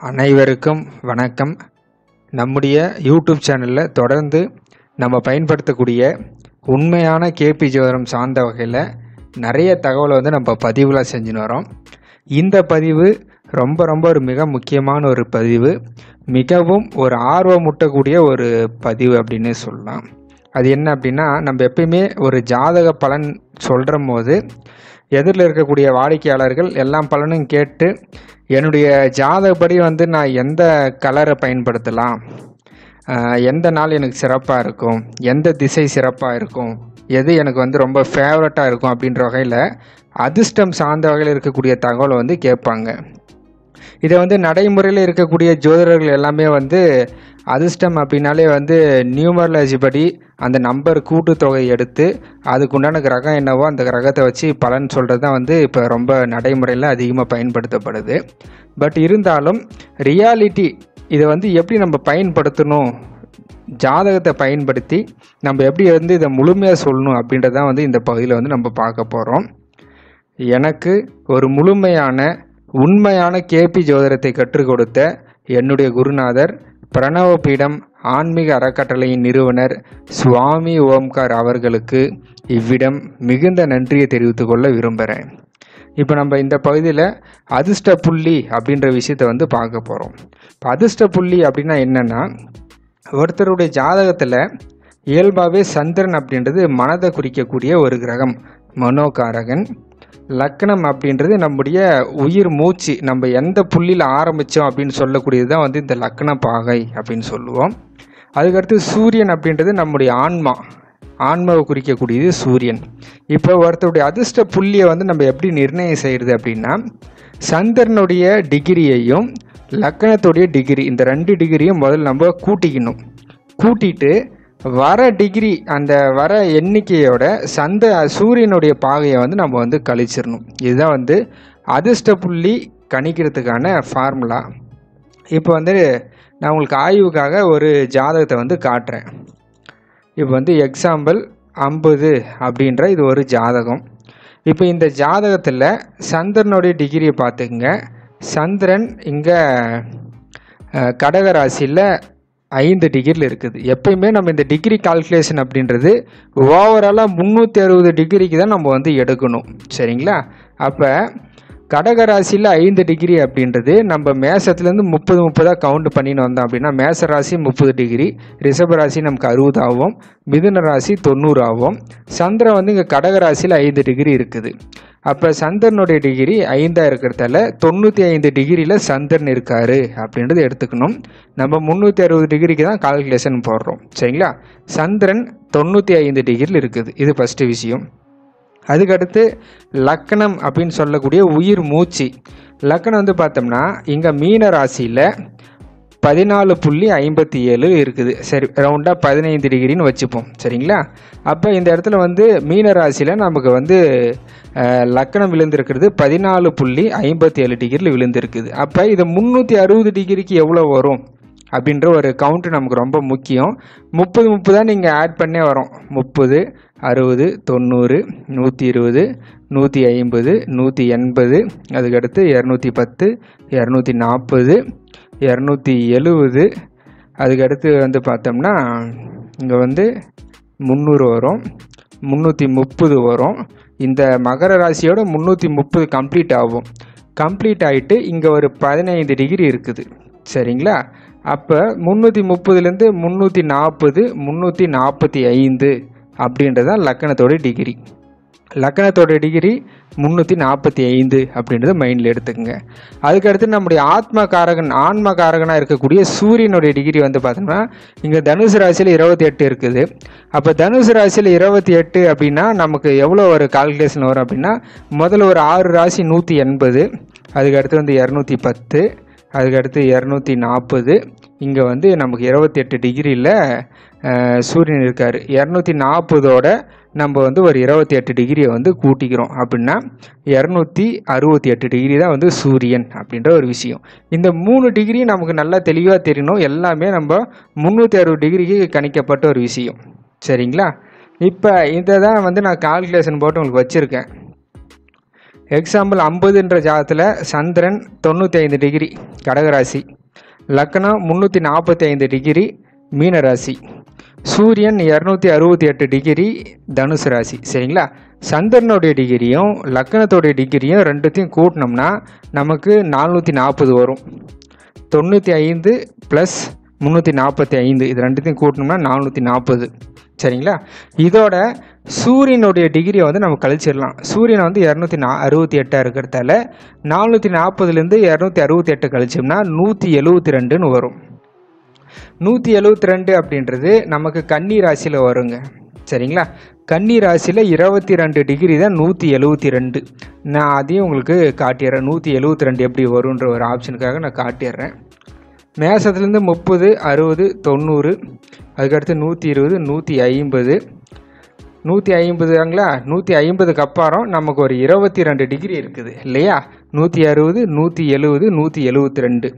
அனைவருக்கும் வணக்கம். நம்முடைய யூடியூப் சேனலில் தொடர்ந்து நம்ம பயன்படுத்தக்கூடிய உண்மையான கேபி ஜோதிடம் சார்ந்த வகையில் நிறைய தகவலை நம்ம பதிவுகளை செஞ்சுன்னு வரோம். இந்த பதிவு ரொம்ப ஒரு மிக முக்கியமான ஒரு பதிவு, மிகவும் ஒரு ஆர்வமூட்டக்கூடிய ஒரு பதிவு அப்படின்னு சொல்லலாம். அது என்ன அப்படின்னா, நம்ம எப்பயுமே ஒரு ஜாதக பலன் சொல்கிற போது எதிரில் இருக்கக்கூடிய வாடிக்கையாளர்கள் எல்லாம் பலனும் கேட்டு என்னுடைய ஜாதகப்படி நான் எந்த கலரை பயன்படுத்தலாம், எந்த நாள் எனக்கு சிறப்பாக இருக்கும், எந்த திசை சிறப்பாக இருக்கும், எது எனக்கு ரொம்ப ஃபேவரட்டாக இருக்கும் அப்படின்ற வகையில் அதிர்ஷ்டம் சார்ந்த வகையில் இருக்கக்கூடிய தகவலை கேட்பாங்க. இதை நடைமுறையில் இருக்கக்கூடிய ஜோதிடர்கள் எல்லாமே அதிர்ஷ்டம் அப்படின்னாலே நியூமராலஜி படி அந்த நம்பர் கூட்டுத்தொகை எடுத்து அதுக்குண்டான கிரகம் என்னவோ அந்த கிரகத்தை வச்சு பலன் சொல்கிறது தான் இப்போ ரொம்ப நடைமுறையில் அதிகமாக பயன்படுத்தப்படுது. பட் இருந்தாலும் ரியாலிட்டி இதை எப்படி நம்ம பயன்படுத்தணும், ஜாதகத்தை பயன்படுத்தி நம்ம எப்படி இதை முழுமையாக சொல்லணும் அப்படின்றதான் இந்த பகுதியில் நம்ம பார்க்க போகிறோம். எனக்கு ஒரு முழுமையான உண்மையான கேபி ஜோதிடத்தை கற்றுக் கொடுத்த என்னுடைய குருநாதர் பிரணவபீடம் ஆன்மீக அறக்கட்டளையின் நிறுவனர் சுவாமி ஓம்கார் அவர்களுக்கு இவ்விடம் மிகுந்த நன்றியை தெரிவித்துக் கொள்ள விரும்புகிறேன். இப்போ நம்ம இந்த பகுதியில் அதிர்ஷ்ட புள்ளி அப்படின்ற விஷயத்தை பார்க்க போகிறோம். இப்போ அதிர்ஷ்ட புள்ளி அப்படின்னா என்னென்னா, ஒருத்தருடைய ஜாதகத்தில் இயல்பாகவே சந்திரன் அப்படின்றது மனதை குறிக்கக்கூடிய ஒரு கிரகம், மனோகாரகன். லக்னம் அப்படின்றது நம்முடைய உயிர் மூச்சு, நம்ம எந்த புள்ளியில் ஆரம்பித்தோம் அப்படின்னு சொல்லக்கூடியது தான் இந்த லக்ன பாகை அப்படின்னு சொல்லுவோம். அதுக்கடுத்து சூரியன் அப்படின்றது நம்முடைய ஆன்மாவை குறிக்கக்கூடியது சூரியன். இப்போ ஒருத்தருடைய அதிர்ஷ்ட புள்ளியை நம்ம எப்படி நிர்ணயம் செய்கிறது அப்படின்னா, சந்திரனுடைய டிகிரியையும் லக்னத்துடைய டிகிரி, இந்த 2 டிகிரியும் முதல்ல நம்ம கூட்டிட்டு வர டிகிரி, அந்த வர எண்ணிக்கையோட சூரியனுடைய பாகையை நம்ம கழிச்சிடணும். இதுதான் அதிர்ஷ்ட புள்ளி கணிக்கிறதுக்கான ஃபார்முலா. இப்போ நான் உங்களுக்கு ஆய்வுக்காக ஒரு ஜாதகத்தை காட்டுறேன். இப்போ எக்ஸாம்பிள் 50 அப்படின்ற இது ஒரு ஜாதகம். இப்போ இந்த ஜாதகத்தில் சந்திரனுடைய டிகிரியை பார்த்துக்குங்க. சந்திரன் இங்கே கடகராசியில் 5 டிகிரியில் இருக்குது. எப்பயுமே நம்ம இந்த டிகிரி கால்குலேஷன் அப்படின்றது ஓவராலாக 360 டிகிரிக்கு தான் நம்ம எடுக்கணும், சரிங்களா? அப்போ கடகராசியில் 5 டிகிரி அப்படின்றது நம்ம மேசத்துலேருந்து 30 கவுண்ட் பண்ணின்னு வந்தோம் அப்படின்னா, மேச ராசி 30 டிகிரி, ரிஷபராசி நமக்கு 60 ஆகும், மிதுன ராசி 90 ஆகும். சந்திரன் இங்கே கடகராசியில் 5 டிகிரி இருக்குது. அப்போ சந்திரனுடைய டிகிரி 5 இருக்கிறதால 95 டிகிரியில் சந்திரன் இருக்காரு அப்படின்றது எடுத்துக்கணும். நம்ம 360 டிகிரிக்கு தான் கால்குலேஷன் போடுறோம், சரிங்களா? சந்திரன் 95 டிகிரியில் இருக்குது. இது ஃபஸ்ட்டு விஷயம். அதுக்கடுத்து லக்னம் அப்படின்னு சொல்லக்கூடிய உயிர் மூச்சு. லக்னம் பார்த்தோம்னா இங்கே மீன ராசியில் 14.57 இருக்குது. சரி, ரவுண்டாக 15 டிகிரின்னு வச்சுப்போம், சரிங்களா? அப்போ இந்த இடத்துல மீன ராசியில் நமக்கு லக்னம் விழுந்திருக்கிறது 14.57 டிகிரியில் விழுந்திருக்குது. அப்போ இது 360 டிகிரிக்கு எவ்வளோ வரும் அப்படின்ற ஒரு கவுண்ட்டு நமக்கு ரொம்ப முக்கியம். 30 தான் நீங்கள் ஆட் பண்ணே வரோம். 30, 60, 90, 120, 150, 180, அதுக்கடுத்து 210, 240, 270, அதுக்கடுத்து பார்த்தோம்னா இங்கே 300 வரும், 330 வரும். இந்த மகர ராசியோட 330 கம்ப்ளீட் ஆகும். கம்ப்ளீட் ஆகிட்டு இங்கே ஒரு 15 டிகிரி இருக்குது, சரிங்களா? அப்போ 330லேருந்து 340, 345 அப்படின்றதான் லக்னத்தோட டிகிரி. லக்னத்தோட டிகிரி 345 அப்படின்றத மைண்டில் எடுத்துக்கோங்க. அதுக்கடுத்து நம்முடைய ஆன்ம காரகனாக இருக்கக்கூடிய சூரியனுடைய டிகிரி பார்த்தோம்னா இங்கே தனுசு ராசியில் 28 இருக்குது. அப்போ தனுசு ராசியில் 28 அப்படின்னா நமக்கு எவ்வளோ ஒரு கால்குலேஷன் வரும் அப்படின்னா, முதல்ல ஒரு 6 ராசி 180, அதுக்கடுத்து 210, அதுக்கடுத்து 240, இங்கே நமக்கு 28 டிகிரியில் சூரியன் இருக்கார். 240ஓட நம்ம ஒரு 28 டிகிரியை கூட்டிக்கிறோம் அப்படின்னா 268 டிகிரி தான் சூரியன் அப்படின்ற ஒரு விஷயம். இந்த 3 டிகிரி நமக்கு நல்லா தெளிவாக தெரியணும். எல்லாமே நம்ம 360 டிகிரிக்கு கணிக்கப்பட்ட ஒரு விஷயம், சரிங்களா? இப்போ இதை தான் நான் கால்குலேஷன் போட்டு உங்களுக்கு வச்சுருக்கேன். எக்ஸாம்பிள் 50ன்ற ஜாதகத்தில் சந்திரன் 95 டிகிரி கடகராசி, லக்னம் 345 டிகிரி மீனராசி, சூரியன் 268 டிகிரி தனுசு ராசி. சரிங்களா? சந்திரனுடைய டிகிரியும் லக்னத்தோடைய டிகிரியும் ரெண்டுத்தையும் கூட்டினோம்னா நமக்கு 440 வரும். 95 + 345 இது ரெண்டுத்தையும் கூட்டினோம்னா 440. சரிங்களா? இதோட சூரியனுடைய டிகிரியை வந்து நம்ம கழிச்சிடலாம். சூரியனை வந்து 268 இருக்கிறதால 440லேருந்து 268 கழிச்சோம்னா 172ன்னு வரும். 172 அப்படின்றது நமக்கு கன்னி ராசியில் வருங்க. சரிங்களா? கன்னி ராசியில் 22 டிகிரி தான் 172. நான் அதையும் உங்களுக்கு காட்டிடுறேன். 172 எப்படி வரும்ன்ற ஒரு ஆப்ஷனுக்காக நான் காட்டிடுறேன். மேசத்துலேருந்து 30, 60, 90, அதுக்கடுத்து 120, 150, 150ங்களா? 150க்கு அப்புறம் நமக்கு ஒரு 22 டிகிரி இருக்குது இல்லையா? 160, 170, 172.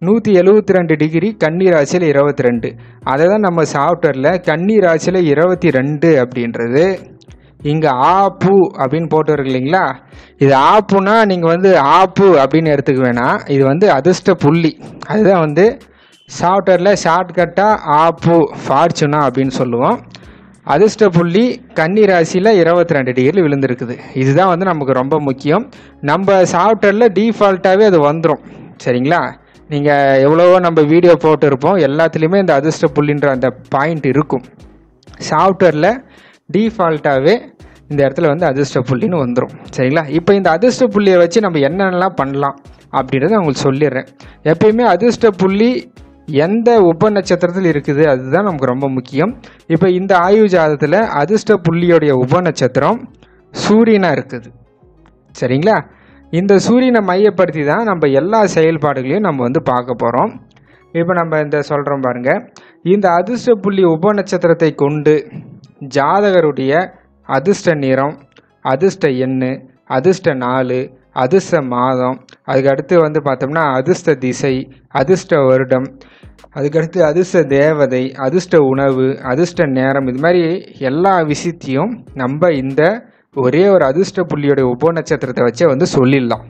172 டிகிரி கன்னி ராசியில் 22. அதை தான் நம்ம சாஃப்ட்வேரில் கன்னி ராசியில் 22 அப்படின்றது இங்கே ஆப்பு அப்படின்னு போட்டு இருக்கு இல்லைங்களா? இது ஆப்புனா நீங்கள் வந்து ஆப்பு அப்படின்னு எடுத்துக்க வேணாம். இது வந்து அதிர்ஷ்ட புள்ளி. அதுதான் வந்து சாஃப்ட்வேரில் ஷார்ட்கட்டாக ஆப்பு ஃபார்ச்சுனா அப்படின்னு சொல்லுவோம். அதிர்ஷ்ட புள்ளி கன்னி ராசியில் 22 டிகிரியில் விழுந்திருக்குது. இதுதான் வந்து நமக்கு ரொம்ப முக்கியம். நம்ம சாஃப்ட்வேரில் டீஃபால்ட்டாகவே அது வந்துடும். சரிங்களா? நீங்கள் எவ்வளவோ நம்ம வீடியோ போட்டிருப்போம், எல்லாத்துலேயுமே இந்த அதிர்ஷ்ட புள்ளின்ற அந்த பாயிண்ட் இருக்கும். சாஃப்ட்வேரில் டீஃபால்ட்டாகவே இந்த இடத்துல வந்து அதிர்ஷ்ட புள்ளின்னு வந்துடும். சரிங்களா? இப்போ இந்த அதிர்ஷ்ட புள்ளியை வச்சு நம்ம என்னென்னலாம் பண்ணலாம் அப்படின்றத உங்களுக்கு சொல்லிடுறேன். எப்பயுமே அதிர்ஷ்ட புள்ளி எந்த உப நட்சத்திரத்தில் இருக்குது அதுதான் நமக்கு ரொம்ப முக்கியம். இப்போ இந்த ஆய்வு ஜாதகத்தில் அதிர்ஷ்ட புள்ளியோடைய உப நட்சத்திரம் சூரியனாக இருக்குது. சரிங்களா? இந்த சூரியனை மையப்படுத்தி தான் நம்ம எல்லா செயல்பாடுகளையும் நம்ம வந்து பார்க்க போகிறோம். இப்போ நம்ம இந்த சொல்கிறோம் பாருங்கள். இந்த அதிர்ஷ்ட புள்ளி உப நட்சத்திரத்தை கொண்டு ஜாதகருடைய அதிர்ஷ்ட நிறம், அதிர்ஷ்ட எண், அதிர்ஷ்ட நாள், அதிர்ஷ்ட மாதம், அதுக்கடுத்து வந்து பார்த்தோம்னா அதிர்ஷ்ட திசை, அதிர்ஷ்ட வருடம், அதுக்கடுத்து அதிர்ஷ்ட தேவதை, அதிர்ஷ்ட உணவு, அதிர்ஷ்ட நேரம், இது மாதிரி எல்லா விஷயத்தையும் நம்ம இந்த ஒரே ஒரு அதிர்ஷ்ட புள்ளியோடைய உப நட்சத்திரத்தை வச்சே வந்து சொல்லிடலாம்.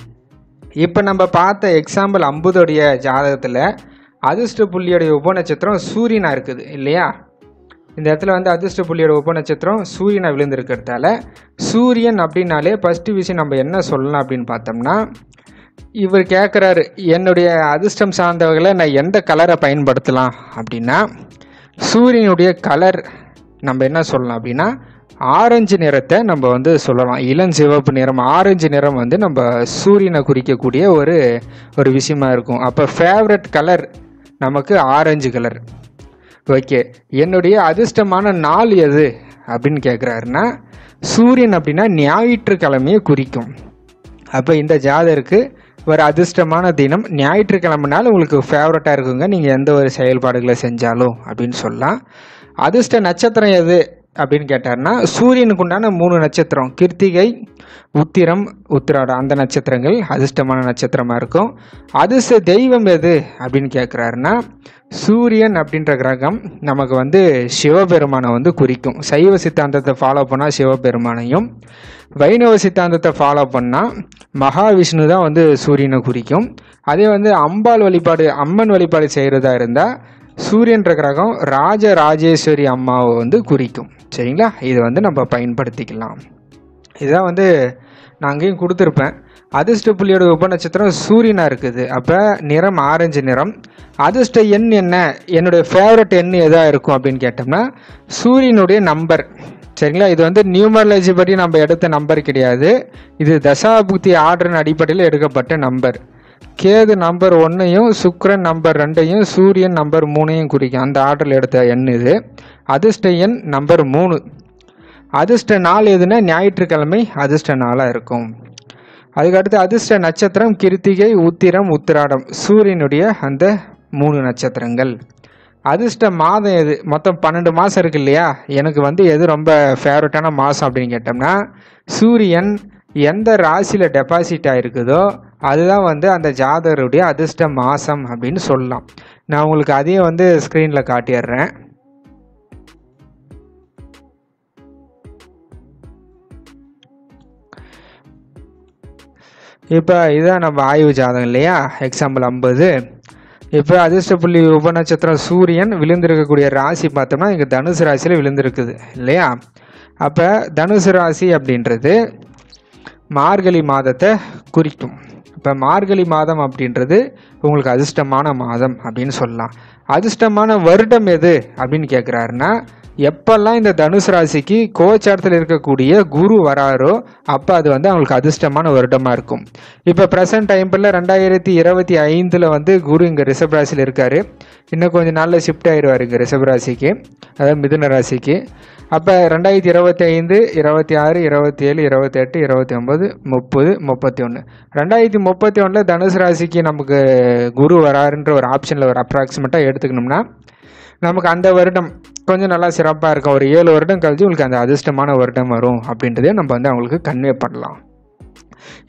இப்போ நம்ம பார்த்த எக்ஸாம்பிள் 50உடைய ஜாதகத்தில் அதிர்ஷ்ட புள்ளியோடைய உப நட்சத்திரம் சூரியனாக இருக்குது இல்லையா? இந்த இடத்துல வந்து அதிர்ஷ்ட புள்ளியோட உப நட்சத்திரம் சூரியனை விழுந்திருக்கிறதால சூரியன் அப்படின்னாலே ஃபஸ்ட்டு விஷயம் நம்ம என்ன சொல்லலாம் அப்படின்னு பார்த்தோம்னா, இவர் கேட்குறாரு என்னுடைய அதிர்ஷ்டம் சார்ந்தவர்களை நான் எந்த கலரை பயன்படுத்தலாம் அப்படின்னா, சூரியனுடைய கலர் நம்ம என்ன சொல்லலாம் அப்படின்னா ஆரஞ்சு நிறத்தை நம்ம வந்து சொல்லலாம். இளஞ்சிவப்பு நிறம், ஆரஞ்சு நிறம் வந்து நம்ம சூரியனை குறிக்கக்கூடிய ஒரு விஷயமா இருக்கும். அப்போ ஃபேவரட் கலர் நமக்கு ஆரஞ்சு கலர். ஓகே, என்னுடைய அதிர்ஷ்டமான நாள் எது அப்படின்னு கேட்குறாருன்னா, சூரியன் அப்படின்னா ஞாயிற்றுக்கிழமையை குறிக்கும். அப்போ இந்த ஜாதகருக்கு ஒரு அதிர்ஷ்டமான தினம் ஞாயிற்றுக்கிழமைனால உங்களுக்கு ஃபேவரட்டாக இருக்குங்க, நீங்கள் எந்த ஒரு செயல்பாடுகளை செஞ்சாலும் அப்படின்னு சொல்லலாம். அதிர்ஷ்ட நட்சத்திரம் எது அப்படின்னு கேட்டார்னா, சூரியனுக்கு உண்டான 3 நட்சத்திரம் கிருத்திகை, உத்திரம், உத்திராடம், அந்த நட்சத்திரங்கள் அதிர்ஷ்டமான நட்சத்திரமாக இருக்கும். அதிர்ஷ்ட தெய்வம் எது அப்படின்னு கேட்குறாருன்னா, சூரியன் அப்படின்ற கிரகம் நமக்கு வந்து சிவபெருமானை வந்து குறிக்கும். சைவ சித்தாந்தத்தை ஃபாலோ பண்ணால் சிவபெருமானையும், வைணவ சித்தாந்தத்தை ஃபாலோ பண்ணால் மகாவிஷ்ணு தான் வந்து சூரியனை குறிக்கும். அதே வந்து அம்பாள் வழிபாடு, அம்மன் வழிபாடு செய்கிறதா இருந்தால் சூரியன்ற கிரகம் ராஜராஜேஸ்வரி அம்மாவை வந்து குறிக்கும். சரிங்களா? இதை வந்து நம்ம பயன்படுத்திக்கலாம். இதுதான் வந்து நான் அங்கேயும் கொடுத்துருப்பேன். அதிர்ஷ்ட புள்ளியோட உப நட்சத்திரம் சூரியனாக இருக்குது. அப்போ நிறம் ஆரஞ்சு நிறம். அதிர்ஷ்ட எண் என்ன, என்னுடைய ஃபேவரட் எண் எதாக இருக்கும் அப்படின்னு கேட்டோம்னா சூரியனுடைய நம்பர். சரிங்களா? இது வந்து நியூமராலஜி படி நம்ம எடுத்த நம்பர் கிடையாது. இது தசாபுக்தி ஆர்டரின் அடிப்படையில் எடுக்கப்பட்ட நம்பர். கேது நம்பர் 1ஐயும் சுக்கிரன் நம்பர் 2ஐயும் சூரியன் நம்பர் 3ஐயும் குறிக்கும். அந்த ஆர்டரில் எடுத்த எண் இது. அதிர்ஷ்ட எண் நம்பர் 3. அதிர்ஷ்ட நாள் எதுனா ஞாயிற்றுக்கிழமை அதிர்ஷ்ட நாளாக இருக்கும். அதுக்கடுத்து அதிர்ஷ்ட நட்சத்திரம் கிருத்திகை, உத்திரம், உத்திராடம், சூரியனுடைய அந்த 3 நட்சத்திரங்கள். அதிர்ஷ்ட மாதம் எது, மொத்தம் 12 மாதம் இருக்கு இல்லையா? எனக்கு வந்து எது ரொம்ப ஃபேவரட்டான மாதம் அப்படின்னு கேட்டோம்னா, சூரியன் எந்த ராசியில் டெபாசிட் ஆகிருக்குதோ அதுதான் வந்து அந்த ஜாதகருடைய அதிர்ஷ்ட மாதம் அப்படின்னு சொல்லலாம். நான் உங்களுக்கு அதையும் வந்து ஸ்க்ரீனில் காட்டிடுறேன். இப்போ இதுதான் நம்ம ஆய்வு ஜாதகம் இல்லையா, எக்ஸாம்பிள் 50. இப்போ அதிர்ஷ்ட புள்ளி உபநட்சத்திரம் சூரியன் விழுந்திருக்கக்கூடிய ராசி பார்த்தோம்னா இங்கே தனுசு ராசியில் விழுந்திருக்குது இல்லையா. அப்போ தனுசு ராசி அப்படின்றது மார்கழி மாதத்தை குறிக்கும். இப்போ மார்கழி மாதம் அப்படின்றது உங்களுக்கு அதிர்ஷ்டமான மாதம் அப்படின்னு சொல்லலாம். அதிர்ஷ்டமான வருடம் எது அப்படின்னு கேட்குறாருன்னா, எப்பெல்லாம் இந்த தனுசு ராசிக்கு கோச்சாரத்தில் இருக்கக்கூடிய குரு வராரோ அப்போ அது வந்து அவங்களுக்கு அதிர்ஷ்டமான வருடமாக இருக்கும். இப்போ ப்ரெசன்ட் டைமில் 2025 குரு இங்கே ரிஷப ராசியில் இருக்கார். இன்னும் கொஞ்சம் நாளில் ஷிஃப்ட் ஆயிடுவார் இங்கே ரிஷப ராசிக்கு, அதாவது மிதுன ராசிக்கு. அப்போ 2025, 26, 27, 28, 29, 30, 31 2031 தனுசு ராசிக்கு நமக்கு குரு வராருன்ற ஒரு ஆப்ஷனில் ஒரு அப்ராக்சிமேட்டாக எடுத்துக்கணும்னா நமக்கு அந்த வருடம் கொஞ்சம் நல்லா சிறப்பாக இருக்கும். ஒரு 7 வருடம் கழிச்சு உங்களுக்கு அந்த அதிர்ஷ்டமான வருடம் வரும் அப்படின்றதே நம்ம வந்து அவங்களுக்கு கன்வே பண்ணலாம்.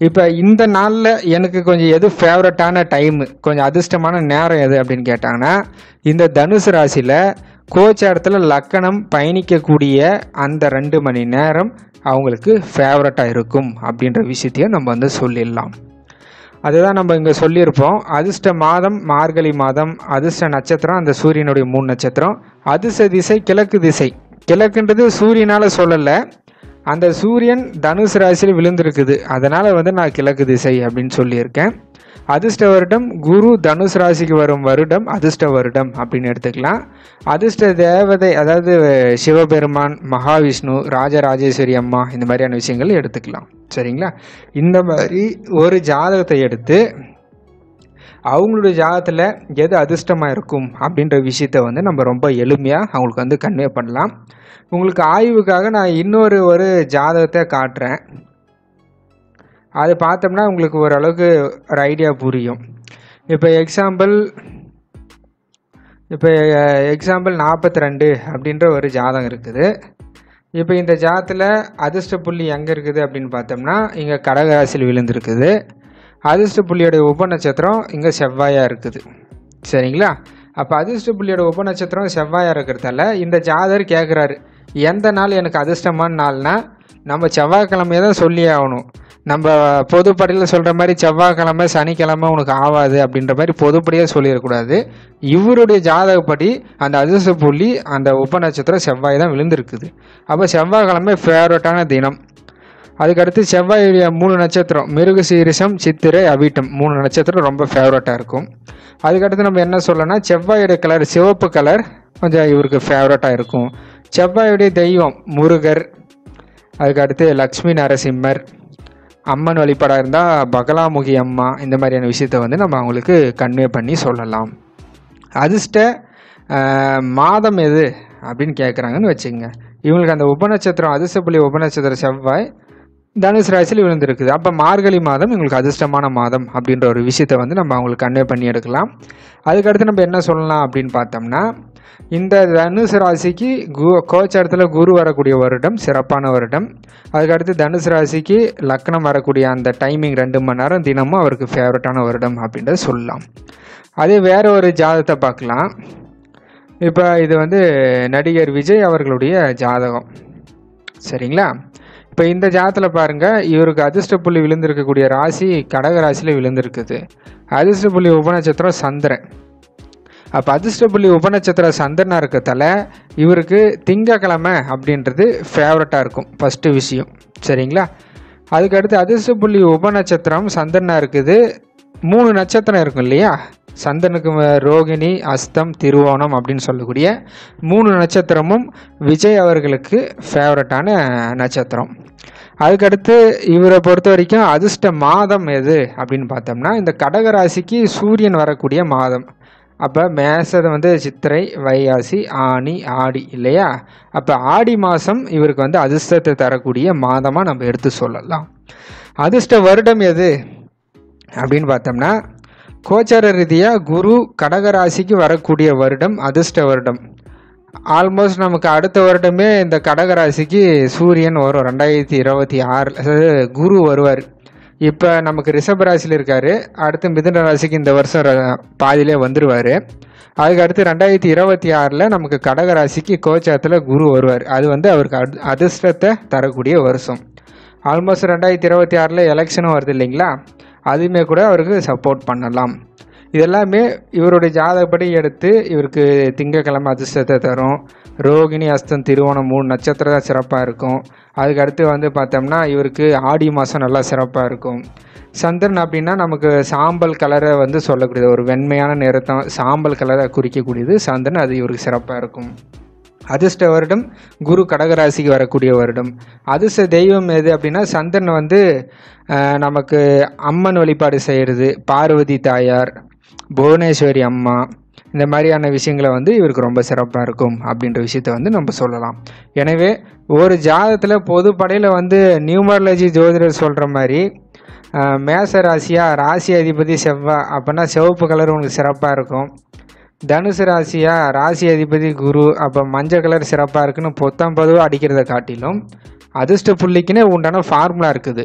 இப்போ இந்த நாளில் எனக்கு கொஞ்சம் எது ஃபேவரட்டான டைமு, கொஞ்சம் அதிர்ஷ்டமான நேரம் எது அப்படின்னு கேட்டாங்கன்னா, இந்த தனுசு ராசியில் கோச்சாரத்தில் லக்கணம் பயணிக்கக்கூடிய அந்த 2 மணி நேரம் அவங்களுக்கு ஃபேவரட்டாக இருக்கும் அப்படின்ற விஷயத்தையும் நம்ம வந்து சொல்லிடலாம். அதுதான் நம்ம இங்கே சொல்லியிருப்போம். அதிர்ஷ்ட மாதம் மார்கழி மாதம், அதிர்ஷ்ட நட்சத்திரம் அந்த சூரியனுடைய 3 நட்சத்திரம், அதிர்ஷ்ட திசை கிழக்கு திசை. கிழக்குன்றது சூரியனால் சொல்லலை, அந்த சூரியன் தனுசு ராசியில் விழுந்திருக்குது, அதனால் வந்து நான் கிழக்கு திசை அப்படின்னு சொல்லியிருக்கேன். அதிர்ஷ்ட வருடம் குரு தனுசு ராசிக்கு வரும் வருடம் அதிர்ஷ்ட வருடம் அப்படின்னு எடுத்துக்கலாம். அதிர்ஷ்ட தேவதை அதாவது சிவபெருமான், மகாவிஷ்ணு, ராஜராஜேஸ்வரி அம்மா, இந்த மாதிரியான விஷயங்கள் எடுத்துக்கலாம். சரிங்களா. இந்த மாதிரி ஒரு ஜாதகத்தை எடுத்து அவங்களுடைய ஜாதகத்தில் எது அதிர்ஷ்டமாக இருக்கும் அப்படின்ற விஷயத்த வந்து நம்ம ரொம்ப எளிமையாக அவங்களுக்கு வந்து கன்வே பண்ணலாம். உங்களுக்கு ஆய்வுக்காக நான் இன்னொரு ஜாதகத்தை காட்டுறேன். அது பார்த்தோம்னா உங்களுக்கு ஓரளவுக்கு ஒரு ஐடியா புரியும். இப்போ எக்ஸாம்பிள் 42 அப்படின்ற ஒரு ஜாதகம் இருக்குது. இப்போ இந்த ஜாதத்தில் அதிர்ஷ்ட புள்ளி எங்கே இருக்குது அப்படின்னு பார்த்தோம்னா இங்கே கடகராசியில் விழுந்திருக்குது. அதிர்ஷ்ட புள்ளியோட உபநட்சத்திரம் இங்கே செவ்வாயாக இருக்குது. சரிங்களா. அப்போ அதிர்ஷ்ட புள்ளியோட உபநட்சத்திரம் செவ்வாயாக இருக்கிறதால இந்த ஜாதகர் கேட்குறாரு, எந்த நாள் எனக்கு அதிர்ஷ்டமான நாள்னா நம்ம செவ்வாய்க்கிழமையை தான் சொல்லி ஆகணும். நம்ம பொதுப்படையில் சொல்கிற மாதிரி செவ்வாய்க்கிழமை சனிக்கிழமை உனக்கு ஆகாது அப்படின்ற மாதிரி பொதுப்படியாக சொல்லிடக்கூடாது. இவருடைய ஜாதகப்படி அந்த அதிர்ஷ்ட புள்ளி அந்த உபநட்சத்திரம் செவ்வாய் தான் விழுந்திருக்குது. அப்போ செவ்வாய்க்கிழமை ஃபேவரட்டான தினம். அதுக்கடுத்து செவ்வாயுடைய 3 நட்சத்திரம் மிருகசீரிஷம், சித்திரை, அவிட்டம் 3 நட்சத்திரம் ரொம்ப ஃபேவரட்டாக இருக்கும். அதுக்கடுத்து நம்ம என்ன சொல்லணும்னா செவ்வாயுடைய கலர் சிவப்பு கலர் கொஞ்சம் இவருக்கு ஃபேவரட்டாக இருக்கும். செவ்வாயுடைய தெய்வம் முருகர், அதுக்கடுத்து லக்ஷ்மி நரசிம்மர், அம்மன் வழிபாடாக இருந்தால் பகலாமுகி அம்மா, இந்த மாதிரியான விஷயத்த வந்து நம்ம அவங்களுக்கு கன்வே பண்ணி சொல்லலாம். அதிர்ஷ்ட மாதம் எது அப்படின்னு கேட்குறாங்கன்னு வச்சுக்கோங்க. இவங்களுக்கு அந்த உபநட்சத்திரம் அதிர்ஷ்ட புள்ளி உபநட்சத்திரம் செவ்வாய் தனுசு ராசியில் விழுந்திருக்குது. அப்போ மார்கழி மாதம் இவங்களுக்கு அதிர்ஷ்டமான மாதம் அப்படின்ற ஒரு விஷயத்த வந்து நம்ம அவங்களுக்கு கன்வே பண்ணி எடுக்கலாம். அதுக்கடுத்து நம்ம என்ன சொல்லலாம் அப்படின்னு பார்த்தோம்னா, இந்த தனுசு ராசிக்கு கோச்சாரத்தில் குரு வரக்கூடிய வருடம் சிறப்பான வருடம். அதுக்கடுத்து தனுசு ராசிக்கு லக்னம் வரக்கூடிய அந்த டைமிங் 2 மணி நேரம் தினமும் அவருக்கு ஃபேவரட்டான வருடம் அப்படின்றத சொல்லலாம். அதே வேற ஒரு ஜாதகத்தை பார்க்கலாம். இப்போ இது வந்து நடிகர் விஜய் அவர்களுடைய ஜாதகம். சரிங்களா. இப்போ இந்த ஜாதகத்தில் பாருங்கள், இவருக்கு அதிர்ஷ்ட புள்ளி விழுந்திருக்கக்கூடிய ராசி கடக ராசியில் விழுந்திருக்குது. அதிர்ஷ்ட புள்ளி உபநட்சத்திரம் சந்திரன். அப்போ அதிர்ஷ்ட புள்ளி உபநட்சத்திர சந்திரனாக இருக்கிறதால இவருக்கு திங்கக்கிழமை அப்படின்றது ஃபேவரட்டாக இருக்கும் ஃபஸ்ட்டு விஷயம். சரிங்களா. அதுக்கடுத்து அதிர்ஷ்ட புள்ளி உபநட்சத்திரம் சந்திரனாக இருக்குது. 3 நட்சத்திரம் இருக்கும் இல்லையா, சந்திரனுக்கு ரோகிணி, அஸ்தம், திருவோணம் அப்படின்னு சொல்லக்கூடிய 3 நட்சத்திரமும் விஜய் அவர்களுக்கு ஃபேவரட்டான நட்சத்திரம். அதுக்கடுத்து இவரை பொறுத்த வரைக்கும் அதிர்ஷ்ட மாதம் எது அப்படின்னு பார்த்தோம்னா இந்த கடகராசிக்கு சூரியன் வரக்கூடிய மாதம். அப்போ மேசத்தை வந்து சித்திரை, வைகாசி, ஆனி, ஆடி இல்லையா. அப்போ ஆடி மாதம் இவருக்கு வந்து அதிர்ஷ்டத்தை தரக்கூடிய மாதமாக நம்ம எடுத்து சொல்லலாம். அதிர்ஷ்ட வருடம் எது அப்படின்னு பார்த்தோம்னா கோச்சார ரீதியாக குரு கடகராசிக்கு வரக்கூடிய வருடம் அதிர்ஷ்ட வருடம். ஆல்மோஸ்ட் நமக்கு அடுத்த வருடமே இந்த கடகராசிக்கு சூரியன் வரும் 2026 குரு வருவார். இப்போ நமக்கு ரிஷப ராசியில் இருக்கார், அடுத்து மிதுன ராசிக்கு இந்த வருஷம் பாதியிலே வந்துடுவார். அதுக்கு அடுத்து 2026 நமக்கு கடகராசிக்கு கோச்சாரத்தில் குரு வருவார். அது வந்து அவருக்கு அதிர்ஷ்டத்தை தரக்கூடிய வருஷம். ஆல்மோஸ்ட் 2026 எலெக்ஷனும் வருது இல்லைங்களா. அதுவுமே கூட அவருக்கு சப்போர்ட் பண்ணலாம். இதெல்லாமே இவருடைய ஜாதகப்படி எடுத்து இவருக்கு திங்கக்கிழமை அதிர்ஷ்டத்தை தரும். ரோகிணி, அஸ்தம், திருவோணம் 3 நட்சத்திரம் தான் சிறப்பாக இருக்கும். அதுக்கடுத்து வந்து பார்த்தோம்னா இவருக்கு ஆடி மாதம் நல்லா சிறப்பாக இருக்கும். சந்திரன் அப்படின்னா நமக்கு சாம்பல் கலரை வந்து சொல்லக்கூடியது, ஒரு வெண்மையான நிறத்தை சாம்பல் கலரை குறிக்கக்கூடியது சந்திரன். அது இவருக்கு சிறப்பாக இருக்கும். அதிர்ஷ்ட வருடம் குரு கடகராசிக்கு வரக்கூடிய வருடம். அதிர்ஷ்ட தெய்வம் எது அப்படின்னா சந்திரன் வந்து நமக்கு அம்மன் வழிபாடு செய்கிறது, பார்வதி தாயார், புவனேஸ்வரி அம்மா, இந்த மாதிரியான விஷயங்களை வந்து இவருக்கு ரொம்ப சிறப்பாக இருக்கும் அப்படின்ற விஷயத்த வந்து நம்ம சொல்லலாம். எனவே ஒரு ஜாதகத்தில் பொதுப்படையில் வந்து நியூமராலஜி ஜோதிடர் சொல்கிற மாதிரி மேச ராசியா, ராசி அதிபதி செவ்வாய் அப்படின்னா சிவப்பு கலர் உங்களுக்கு சிறப்பாக இருக்கும். தனுசு ராசியா, ராசி அதிபதி குரு அப்போ மஞ்சள் கலர் சிறப்பாக இருக்குன்னு பொதுவாக அடிக்கிறத காட்டிலும் அதிர்ஷ்ட புள்ளிக்குன்னே உண்டான ஃபார்முலா இருக்குது.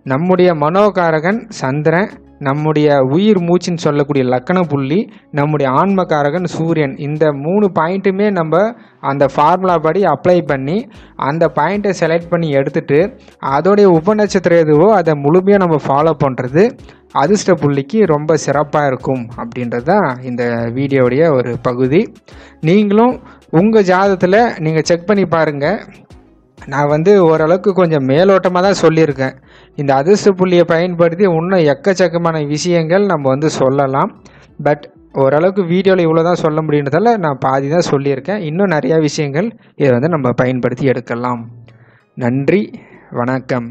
நம்முடைய மனோகாரகன் சந்திரன், நம்முடைய உயிர் மூச்சுன்னு சொல்லக்கூடிய லக்கண புள்ளி, நம்முடைய ஆன்மகாரகன் சூரியன், இந்த 3 பாயிண்ட்டுமே நம்ம அந்த ஃபார்முலா படி அப்ளை பண்ணி அந்த பாயிண்ட்டை செலக்ட் பண்ணி எடுத்துகிட்டு அதோடைய உபநட்சத்திரம் எதுவோ அதை முழுமையாக நம்ம ஃபாலோ பண்ணுறது அதிர்ஷ்ட புள்ளிக்கு ரொம்ப சிறப்பாக இருக்கும் அப்படின்றது தான் இந்த வீடியோடைய ஒரு பகுதி. நீங்களும் உங்கள் ஜாதகத்தில் நீங்கள் செக் பண்ணி பாருங்கள். நான் வந்து ஓரளவுக்கு கொஞ்சம் மேலோட்டமாக தான் சொல்லியிருக்கேன். இந்த அதிர்ஷ்ட புள்ளியை பயன்படுத்தி இன்னும் எக்கச்சக்கமான விஷயங்கள் நம்ம வந்து சொல்லலாம். பட் ஓரளவுக்கு வீடியோவில் இவ்வளோ தான் சொல்ல முடியுன்றதால நான் பாதி தான் சொல்லியிருக்கேன். இன்னும் நிறையா விஷயங்கள் இதை வந்து நம்ம பயன்படுத்தி எடுக்கலாம். நன்றி, வணக்கம்.